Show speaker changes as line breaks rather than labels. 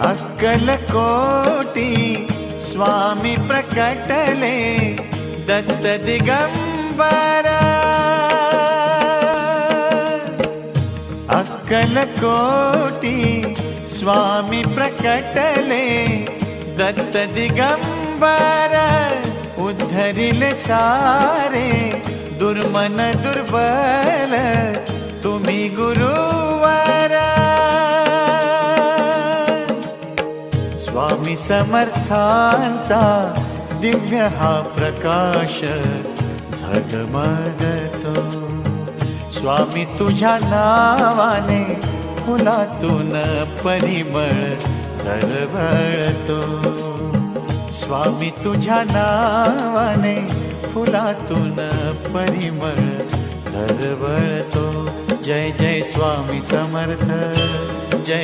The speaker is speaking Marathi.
अक्कलकोटी स्वामी प्रकटले दत्त दिगंबर। अक्कलकोटी स्वामी प्रकटले दत्त दिगंबर। उद्धरिले सारे दुर्मन दुर्बल तुम्ही गुरुवर। स्वामी समर्थांचा दिव्य हा प्रकाश झगमगतो। स्वामी तुझ्या नावाने फुलातून परिमळ दरवळतो। स्वामी तुझ्या नावाने फुलातून परिमळ दरवळतो। जय जय स्वामी समर्थ। जय